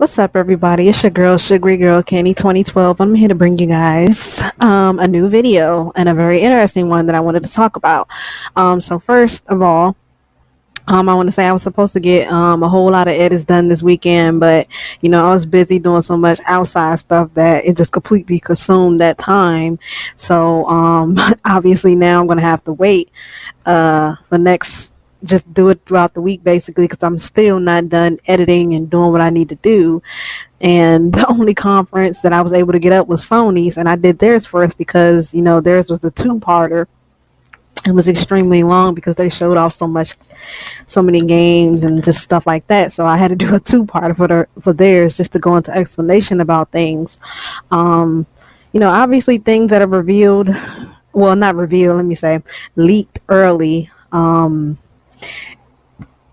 What's up, everybody? It's your girl, Sugary Girl Kenny 2012. I'm here to bring you guys a new video and a very interesting one that I wanted to talk about. So first of all, I want to say I was supposed to get a whole lot of edits done this weekend, but I was busy doing so much outside stuff that it just completely consumed that time. So obviously now I'm gonna have to wait for next. Just do it throughout the week basically because I'm still not done editing and doing what I need to do. And the only conference that I was able to get up was Sony's, and I did theirs first because theirs was a two-parter. It was extremely long because they showed off so many games and just stuff like that. So I had to do a two-parter for theirs just to go into explanation about things. Obviously things that are revealed, well, not revealed, let me say, leaked early.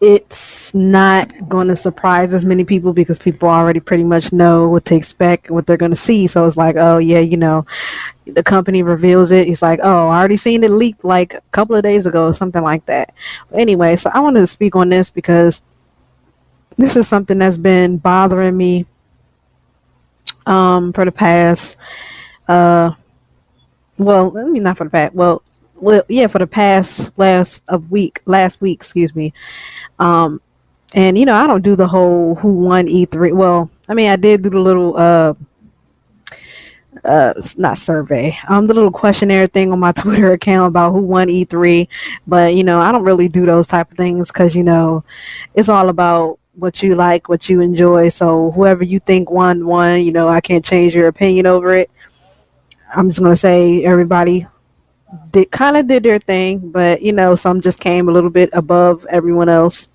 It's not going to surprise as many people because people already pretty much know what to expect and what they're going to see. So it's like, oh yeah, the company reveals it. It's like, oh, I already seen it leaked like a couple of days ago or something like that. But anyway, so I wanted to speak on this because this is something that's been bothering me for the past well, let me not for the past yeah, for the past last week, excuse me. And I don't do the whole who won E3. Well, I mean, I did do the little not survey, the little questionnaire thing on my Twitter account about who won E3, but I don't really do those type of things because it's all about what you like, what you enjoy. So whoever you think won, I can't change your opinion over it. I'm just gonna say everybody did their thing, but some just came a little bit above everyone else.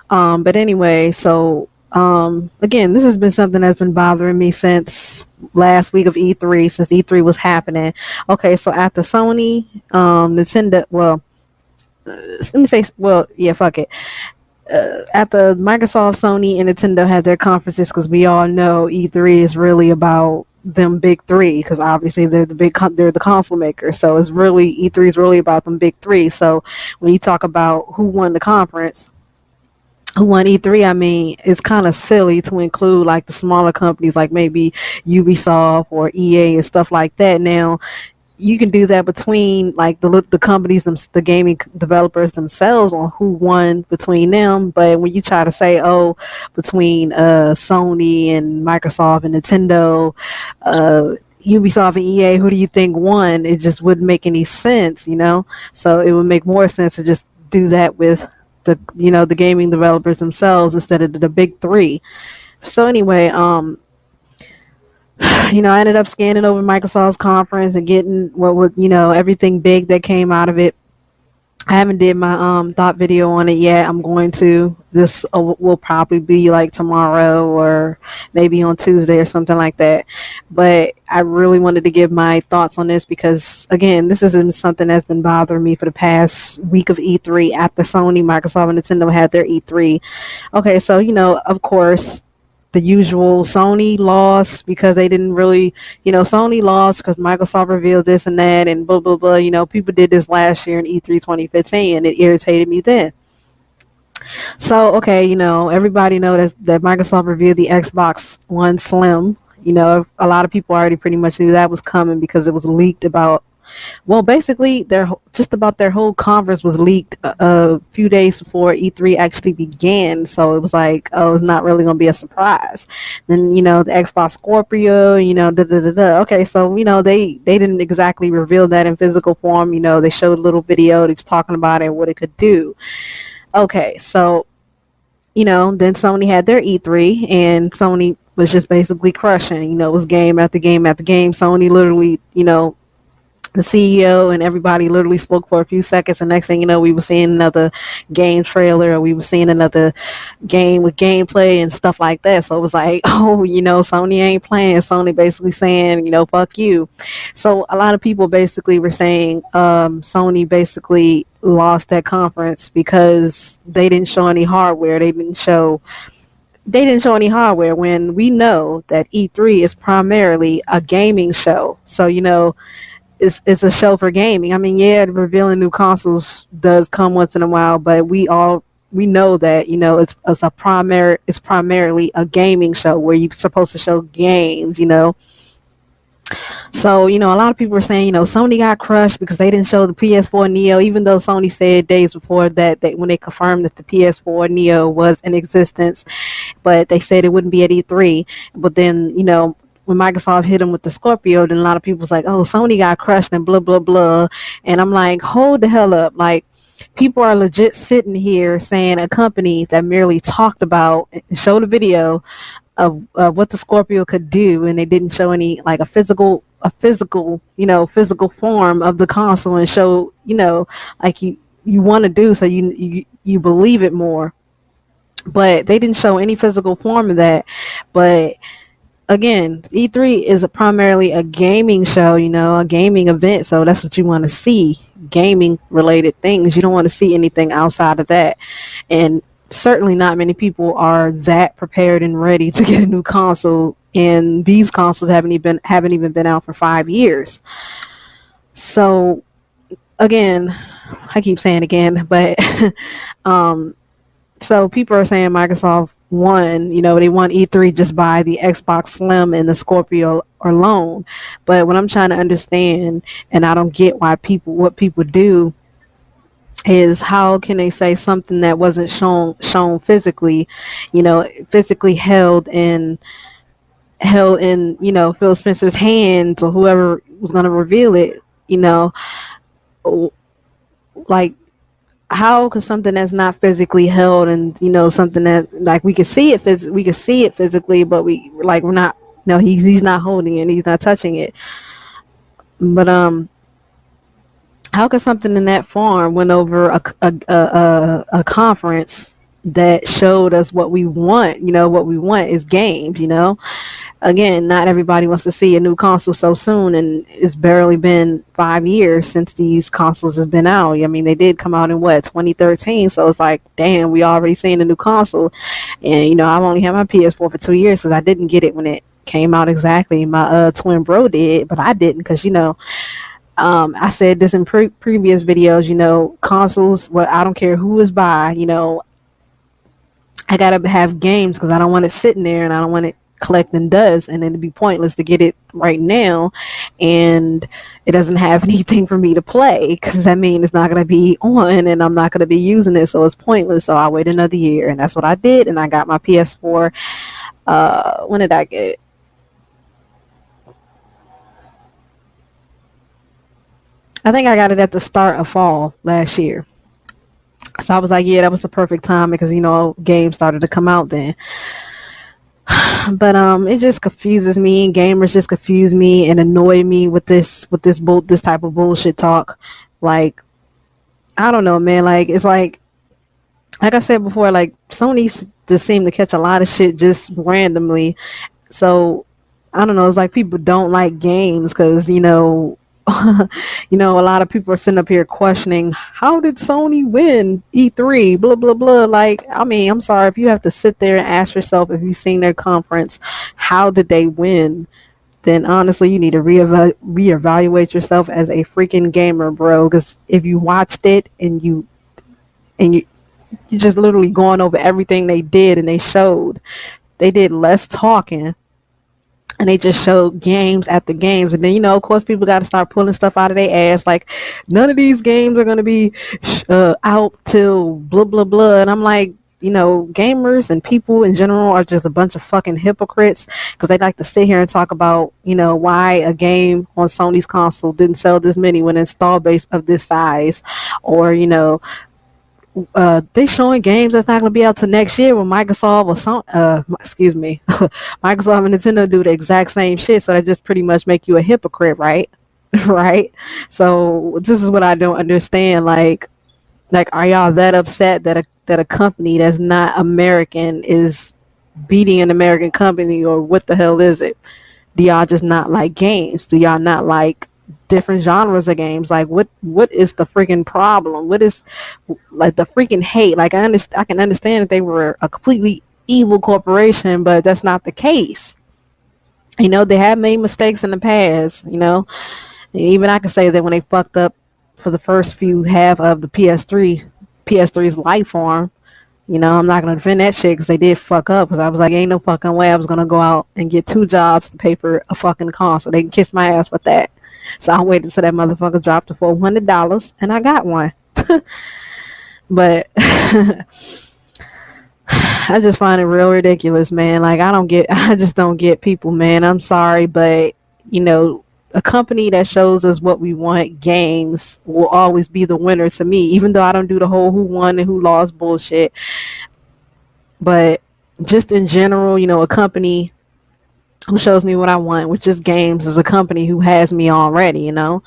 But anyway, so again, this has been something that's been bothering me since last week of E3, since E3 was happening. Okay, so after Sony, Nintendo, well, let me say, well, yeah, fuck it. After Microsoft, Sony, and Nintendo had their conferences, because we all know E3 is really about them big three, because obviously they're the console makers. So it's really, E3 is really about them big three. So when you talk about who won the conference, who won E3, I mean, it's kind of silly to include like the smaller companies like maybe Ubisoft or EA and stuff like that. Now, you can do that between like the companies, the gaming developers themselves on who won between them. But when you try to say, oh, between Sony and Microsoft and Nintendo, Ubisoft and EA, who do you think won? It just wouldn't make any sense, So it would make more sense to just do that with the gaming developers themselves instead of the big three. So anyway, I ended up scanning over Microsoft's conference and getting what was, everything big that came out of it. I haven't did my thought video on it yet. I'm going to. This will probably be like tomorrow or maybe on Tuesday or something like that. But I really wanted to give my thoughts on this because, again, this isn't something that's been bothering me for the past week of E3 after Sony, Microsoft, and Nintendo had their E3. Okay, so, of course, the usual Sony lost because they didn't really, Sony lost because Microsoft revealed this and that and blah, blah, blah. People did this last year in E3 2015 and it irritated me then. So, okay, everybody knows that Microsoft revealed the Xbox One Slim. A lot of people already pretty much knew that was coming because it was leaked about. Well, basically, their whole conference was leaked a few days before E3 actually began. So it was like, oh, it's not really going to be a surprise. Then, the Xbox Scorpio, da da da da. Okay, so, they didn't exactly reveal that in physical form. They showed a little video. They was talking about it, what it could do. Okay, so, then Sony had their E3, and Sony was just basically crushing. It was game after game after game. Sony literally, the CEO and everybody literally spoke for a few seconds, and next thing you know, we were seeing another game trailer, or we were seeing another game with gameplay and stuff like that. So it was like, oh, Sony ain't playing. Sony basically saying, fuck you. So a lot of people basically were saying Sony basically lost that conference because they didn't show any hardware. They didn't show any hardware when we know that E3 is primarily a gaming show. So, it's a show for gaming. I mean, yeah, revealing new consoles does come once in a while, but we all we know that it's primarily a gaming show where you're supposed to show games. So, a lot of people are saying, Sony got crushed because they didn't show the PS4 Neo, even though Sony said days before that when they confirmed that the PS4 Neo was in existence, but they said it wouldn't be at E3. But then, when Microsoft hit them with the Scorpio, then a lot of people was like, oh, Sony got crushed and blah, blah, blah. And I'm like, hold the hell up. Like, people are legit sitting here saying a company that merely talked about and showed a video of what the Scorpio could do, and they didn't show any like physical form of the console and show like you want to do, so you believe it more. But they didn't show any physical form of that. But again, E3 is primarily a gaming show, a gaming event, so that's what you want to see, gaming related things. You don't want to see anything outside of that. And certainly not many people are that prepared and ready to get a new console, and these consoles haven't even been out for 5 years. So again, I keep saying again, but so people are saying Microsoft won, they won E3 just by the Xbox Slim and the Scorpio alone. But what I'm trying to understand, and I don't get what people do, is how can they say something that wasn't shown physically, physically held in Phil Spencer's hands, or whoever was going to reveal it, like, how could something that's not physically held, and something that like we could see it physically, but we're not, he's not holding it, he's not touching it. But how could something in that form went over a conference that showed us what we want? What we want is games. Again, not everybody wants to see a new console so soon, and it's barely been 5 years since these consoles has been out. I mean, they did come out in 2013, so it's like, damn, we already seen a new console. And I've only had my PS4 for 2 years because I didn't get it when it came out exactly. My twin bro did, but I didn't because I said this in previous videos. Consoles, well, I don't care who is by, I gotta have games because I don't want it sitting there, and I don't want it collecting dust, and then it'd be pointless to get it right now, and it doesn't have anything for me to play, because that means it's not going to be on, and I'm not going to be using it, so it's pointless. So I wait another year, and that's what I did. And I got my PS4. When did I get it? I think I got it at the start of fall last year. So I was like, yeah, that was the perfect time, because games started to come out then. But it just confuses me, and gamers just confuse me and annoy me with this type of bullshit talk. Like, I don't know, man. Like, it's like I said before, like, Sony just seem to catch a lot of shit just randomly. So I don't know. It's like people don't like games because a lot of people are sitting up here questioning, how did Sony win E3? Blah blah blah. Like, I mean, I'm sorry, if you have to sit there and ask yourself, if you've seen their conference, how did they win? Then honestly, you need to reevaluate yourself as a freaking gamer, bro. Because if you watched it and you just literally going over everything they did, and they did less talking, and they just showed games after games. But then, of course, people got to start pulling stuff out of their ass, like, none of these games are going to be out till blah blah blah. And I'm like, gamers and people in general are just a bunch of fucking hypocrites, because they like to sit here and talk about why a game on Sony's console didn't sell this many when install base of this size, or they showing games that's not going to be out till next year, when Microsoft or Microsoft and Nintendo do the exact same shit. So that just pretty much make you a hypocrite, right? Right. So this is what I don't understand. Like, are y'all that upset that a company that's not American is beating an American company, or what the hell is it? Do y'all just not like games? Do y'all not like different genres of games? Like, what is the freaking problem? What is, like, the freaking hate? Like, I can understand if they were a completely evil corporation, but that's not the case. They have made mistakes in the past, and even I can say that when they fucked up for the first few half of the PS3's life form, You know, I'm not gonna defend that shit because they did fuck up. Because I was like, ain't no fucking way I was gonna go out and get 2 jobs to pay for a fucking console. They can kiss my ass with that. So I waited till that motherfucker dropped to $400, and I got one. But I just find it real ridiculous, man. Like I just don't get people, man. I'm sorry, but you know, a company that shows us what we want, games, will always be the winner to me. Even though I don't do the whole who won and who lost bullshit, but just in general, you know, a company who shows me what I want, which is games, is a company who has me already. You know,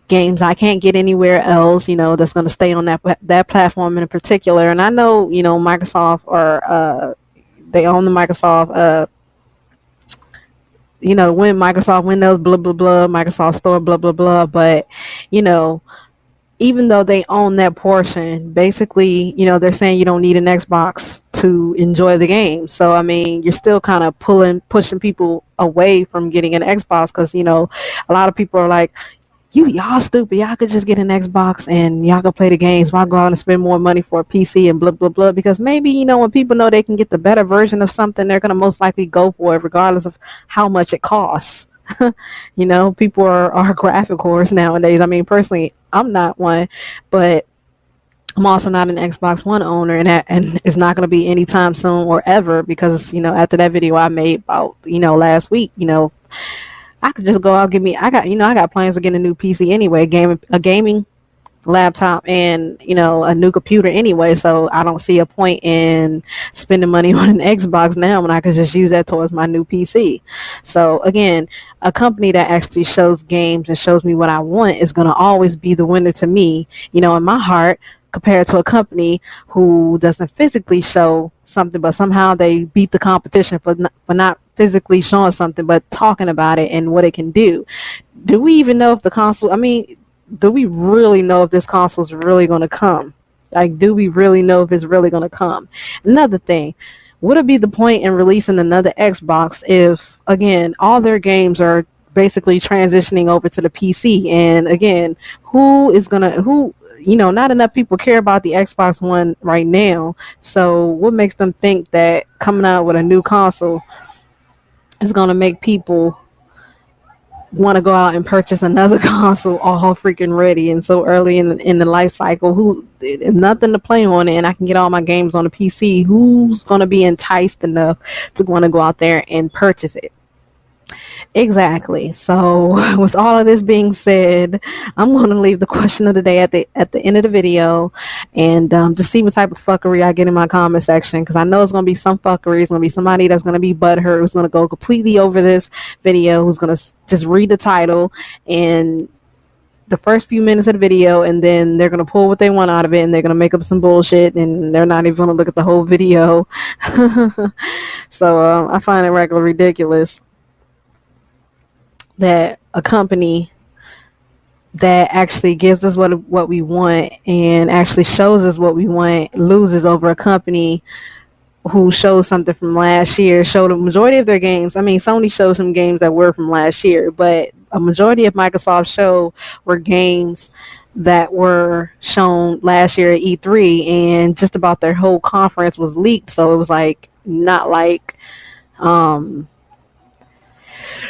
games I can't get anywhere else, you know, that's going to stay on that platform in particular. And I know, you know, Microsoft or they own the Microsoft you know, when Microsoft Windows blah blah blah, Microsoft Store blah blah blah, but you know, even though they own that portion, basically, you know, they're saying you don't need an Xbox to enjoy the game. So I mean, you're still kind of pushing people away from getting an Xbox because, you know, a lot of people are like, y'all stupid. Y'all could just get an Xbox and y'all could play the games. Why go out and spend more money for a PC and blah blah blah? Because maybe, you know, when people know they can get the better version of something, they're gonna most likely go for it, regardless of how much it costs. You know, people are graphic whores nowadays. I mean, personally, I'm not one, but I'm also not an Xbox One owner, and it's not going to be anytime soon or ever because, you know, after that video I made about, you know, last week, you know, I could just go out and I got plans to get a new PC anyway, a gaming laptop and, you know, a new computer anyway, so I don't see a point in spending money on an Xbox now when I could just use that towards my new PC. So again, a company that actually shows games and shows me what I want is going to always be the winner to me, you know, in my heart, compared to a company who doesn't physically show something, but somehow they beat the competition for not physically showing something but talking about it and what it can do. Do we even know if the console, I mean, do we really know if this console is really going to come? Like, do we really know if it's really going to come? Another thing, would it be the point in releasing another Xbox if, again, all their games are basically transitioning over to the PC? And again, you know, not enough people care about the Xbox One right now. So what makes them think that coming out with a new console is going to make people want to go out and purchase another console all freaking ready and so early in the life cycle? Who, nothing to play on it, and I can get all my games on the PC. Who's going to be enticed enough to want to go out there and purchase it? Exactly. So with all of this being said, I'm going to leave the question of the day at the end of the video, and to see what type of fuckery I get in my comment section, because I know it's going to be some fuckery. It's going to be somebody that's going to be butthurt, who's going to go completely over this video, who's going to just read the title and the first few minutes of the video, and then they're going to pull what they want out of it, and they're going to make up some bullshit, and they're not even going to look at the whole video. So I find it regularly ridiculous that a company that actually gives us what we want and actually shows us what we want loses over a company who shows something from last year, showed a majority of their games. I mean, Sony showed some games that were from last year, but a majority of Microsoft's show were games that were shown last year at E3, and just about their whole conference was leaked. So it was like not like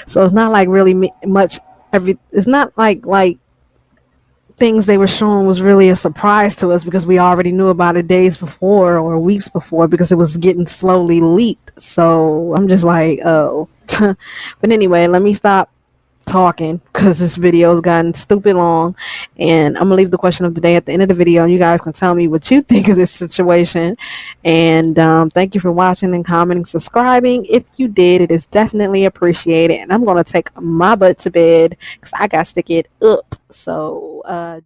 so it's not like really much. It's not like things they were showing was really a surprise to us because we already knew about it days before or weeks before because it was getting slowly leaked. So I'm just like, oh. But anyway, let me stop talking because this video has gotten stupid long, and I'm gonna leave the question of the day at the end of the video, and you guys can tell me what you think of this situation. And thank you for watching and commenting, subscribing. If you did, it is definitely appreciated, and I'm gonna take my butt to bed because I got to stick it up. So